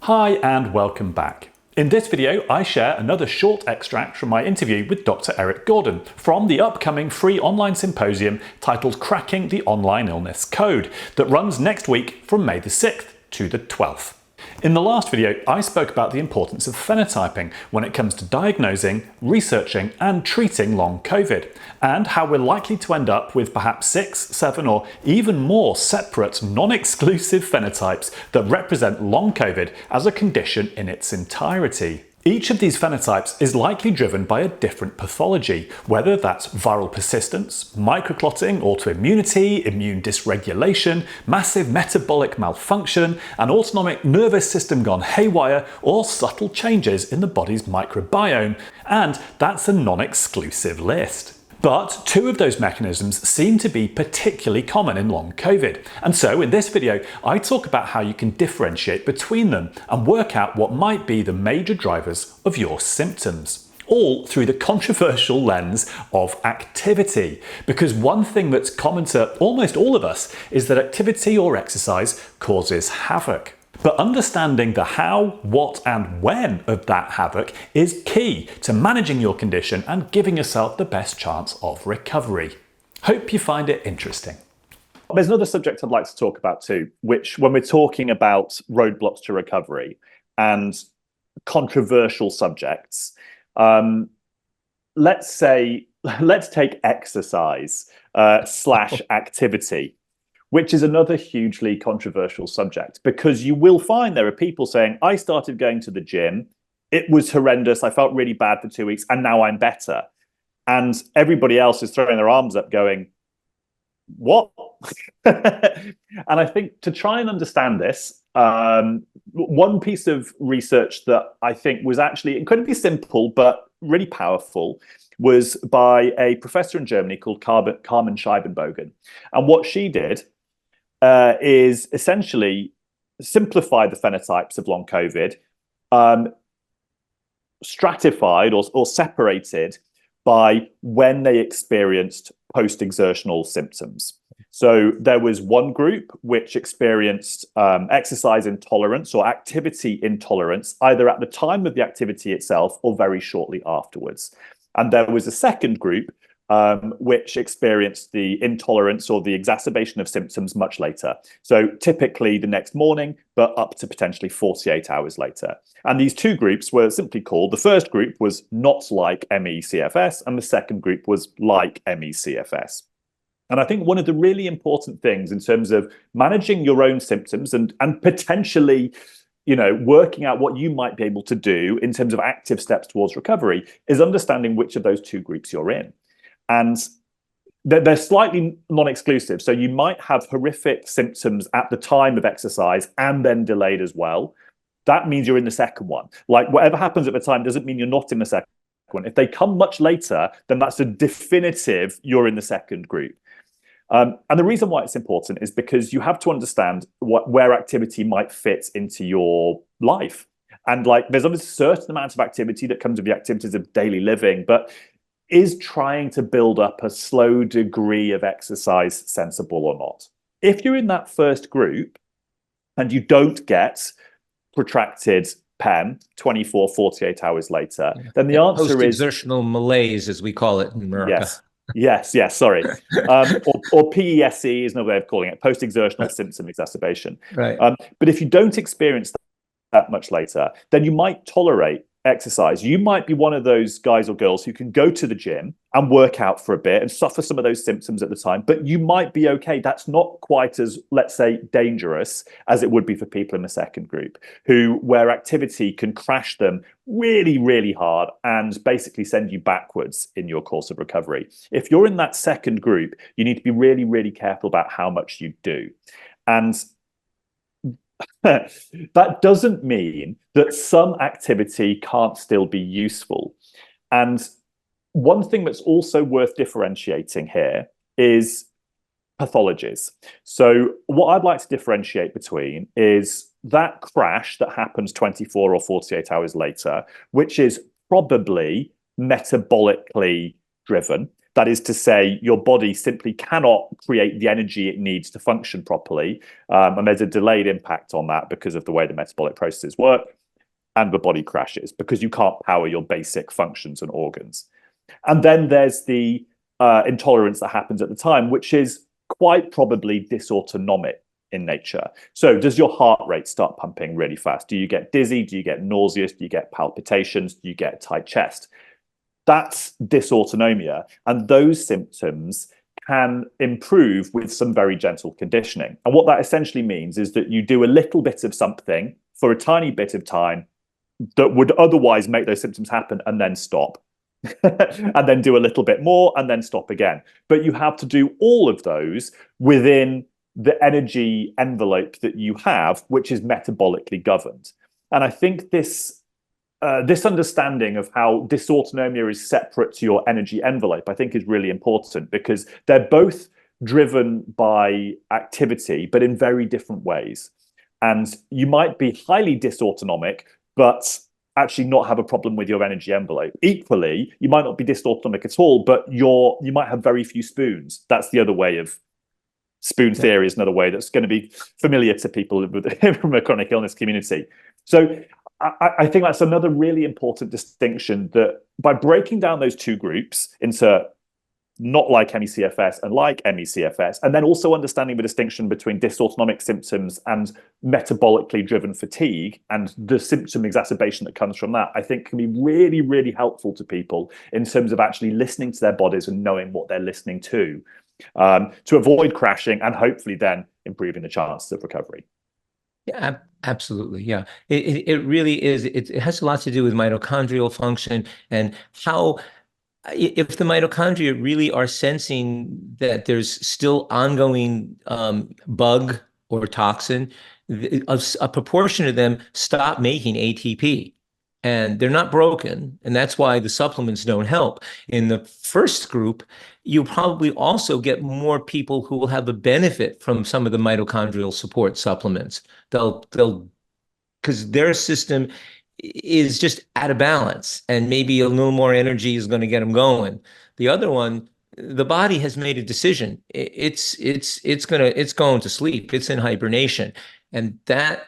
Hi and welcome back. In this video, I share another short extract from my interview with Dr. Eric Gordon from the upcoming free online symposium titled Cracking the Online Illness Code that runs next week from May the 6th to the 12th. In the last video, I spoke about the importance of phenotyping when it comes to diagnosing, researching and treating long COVID, and how we're likely to end up with perhaps 6, 7 or even more separate non-exclusive phenotypes that represent long COVID as a condition in its entirety. Each of these phenotypes is likely driven by a different pathology, whether that's viral persistence, microclotting, autoimmunity, immune dysregulation, massive metabolic malfunction, an autonomic nervous system gone haywire, or subtle changes in the body's microbiome, and that's a non-exclusive list. But two of those mechanisms seem to be particularly common in long COVID. And so in this video, I talk about how you can differentiate between them and work out what might be the major drivers of your symptoms, all through the controversial lens of activity. Because one thing that's common to almost all of us is that activity or exercise causes havoc. But understanding the how, what and when of that havoc is key to managing your condition and giving yourself the best chance of recovery. Hope you find it interesting. There's another subject I'd like to talk about too, which when we're talking about roadblocks to recovery and controversial subjects, let's take exercise slash activity, which is another hugely controversial subject, because you will find there are people saying, I started going to the gym, it was horrendous, I felt really bad for 2 weeks, and now I'm better. And everybody else is throwing their arms up going, what? And I think to try and understand this, one piece of research that I think was actually incredibly simple but really powerful was by a professor in Germany called Carmen Scheibenbogen. And what she did is essentially simplify the phenotypes of long COVID, stratified or separated by when they experienced post-exertional symptoms. So there was one group which experienced exercise intolerance or activity intolerance, either at the time of the activity itself or very shortly afterwards. And there was a second group which experienced the intolerance or the exacerbation of symptoms much later. So typically the next morning, but up to potentially 48 hours later. And these two groups were simply called, the first group was not like ME/CFS, and the second group was like ME/CFS. And I think one of the really important things in terms of managing your own symptoms and potentially, working out what you might be able to do in terms of active steps towards recovery is understanding which of those two groups you're in. And they're slightly non-exclusive. So you might have horrific symptoms at the time of exercise and then delayed as well. That means you're in the second one. Like whatever happens at the time doesn't mean you're not in the second one. If they come much later, then that's a definitive you're in the second group. And the reason why it's important is because you have to understand where activity might fit into your life. And there's obviously a certain amount of activity that comes with the activities of daily living, but is trying to build up a slow degree of exercise sensible or not? If you're in that first group and you don't get protracted PEM 24, 48 hours later, then the answer is post-exertional malaise, as we call it in America. Yes, sorry. Or PESE is another way of calling it, post-exertional symptom exacerbation. Right. But if you don't experience that much later, then you might tolerate exercise. You might be one of those guys or girls who can go to the gym and work out for a bit and suffer some of those symptoms at the time, but you might be okay. That's not quite as, let's say, dangerous as it would be for people in the second group, where activity can crash them really, really hard and basically send you backwards in your course of recovery. If you're in that second group, you need to be really, really careful about how much you do. And that doesn't mean that some activity can't still be useful. And one thing that's also worth differentiating here is pathologies. So what I'd like to differentiate between is that crash that happens 24 or 48 hours later, which is probably metabolically driven. That is to say, your body simply cannot create the energy it needs to function properly. And there's a delayed impact on that because of the way the metabolic processes work, and the body crashes because you can't power your basic functions and organs. And then there's the intolerance that happens at the time, which is quite probably dysautonomic in nature. So does your heart rate start pumping really fast? Do you get dizzy? Do you get nauseous? Do you get palpitations? Do you get tight chest? That's dysautonomia. And those symptoms can improve with some very gentle conditioning. And what that essentially means is that you do a little bit of something for a tiny bit of time that would otherwise make those symptoms happen and then stop. And then do a little bit more and then stop again. But you have to do all of those within the energy envelope that you have, which is metabolically governed. And I think this understanding of how dysautonomia is separate to your energy envelope, I think is really important, because they're both driven by activity, but in very different ways. And you might be highly dysautonomic, but actually not have a problem with your energy envelope. Equally, you might not be dysautonomic at all, but you might have very few spoons. That's the other way of spoon theory, is another way that's going to be familiar to people from a chronic illness community. So I think that's another really important distinction, that by breaking down those two groups into not like ME/CFS and like ME/CFS, and then also understanding the distinction between dysautonomic symptoms and metabolically driven fatigue and the symptom exacerbation that comes from that, I think can be really, really helpful to people in terms of actually listening to their bodies and knowing what they're listening to avoid crashing and hopefully then improving the chances of recovery. Yeah, absolutely. Yeah, it really is. It has a lot to do with mitochondrial function and how, if the mitochondria really are sensing that there's still ongoing bug or toxin, a proportion of them stop making ATP. And they're not broken, and that's why the supplements don't help. In the first group, you'll probably also get more people who will have a benefit from some of the mitochondrial support supplements. They'll because their system is just out of balance, and maybe a little more energy is going to get them going. The other one, the body has made a decision. It's going to sleep. It's in hibernation, and that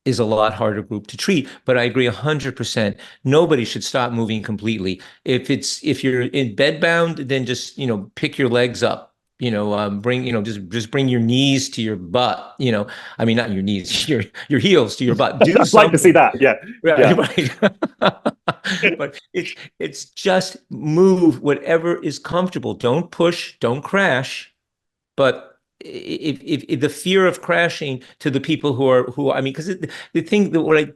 is a lot harder group to treat. But I agree 100%. Nobody should stop moving completely. If you're in bed bound, then just pick your legs up. Bring just bring your knees to your butt. I mean, not your knees, your heels to your butt. I'd like to see that. Yeah. Right. But it's just move whatever is comfortable. Don't push. Don't crash. But if the fear of crashing to the people who I mean, because the thing that what I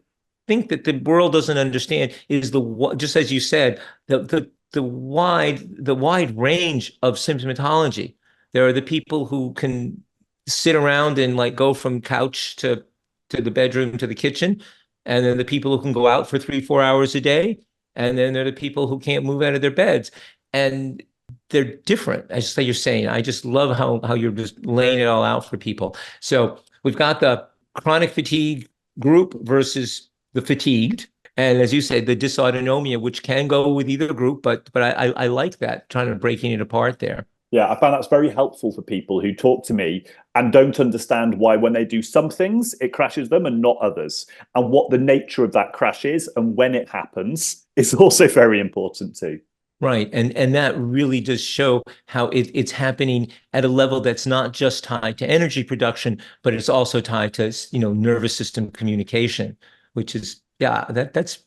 think that the world doesn't understand is just as you said, the wide range of symptomatology. There are the people who can sit around and go from couch to the bedroom to the kitchen, and then the people who can go out for 3-4 hours a day, and then there are the people who can't move out of their beds, and they're different. As you're saying, I just love how you're just laying it all out for people. So we've got the chronic fatigue group versus the fatigued. And as you said, the dysautonomia, which can go with either group, but I like that, trying to breaking it apart there. Yeah, I found that's very helpful for people who talk to me and don't understand why when they do some things, it crashes them and not others. And what the nature of that crash is and when it happens is also very important too. Right. And that really does show how it's happening at a level that's not just tied to energy production, but it's also tied to, nervous system communication, which is, that's,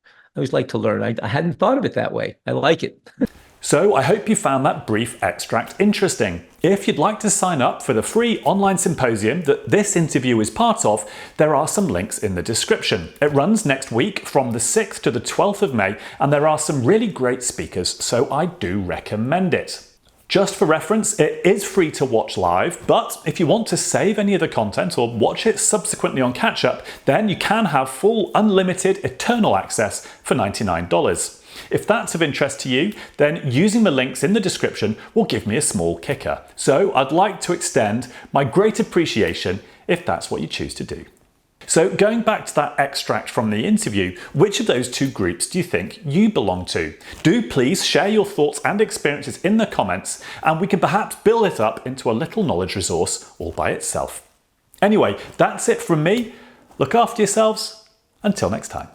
I always like to learn. I hadn't thought of it that way. I like it. So I hope you found that brief extract interesting. If you'd like to sign up for the free online symposium that this interview is part of, there are some links in the description. It runs next week from the 6th to the 12th of May, and there are some really great speakers, so I do recommend it. Just for reference, it is free to watch live, but if you want to save any of the content or watch it subsequently on catch-up, then you can have full unlimited eternal access for $99. If that's of interest to you, then using the links in the description will give me a small kicker. So I'd like to extend my great appreciation if that's what you choose to do. So going back to that extract from the interview, which of those two groups do you think you belong to? Do please share your thoughts and experiences in the comments, and we can perhaps build it up into a little knowledge resource all by itself. Anyway, that's it from me. Look after yourselves. Until next time.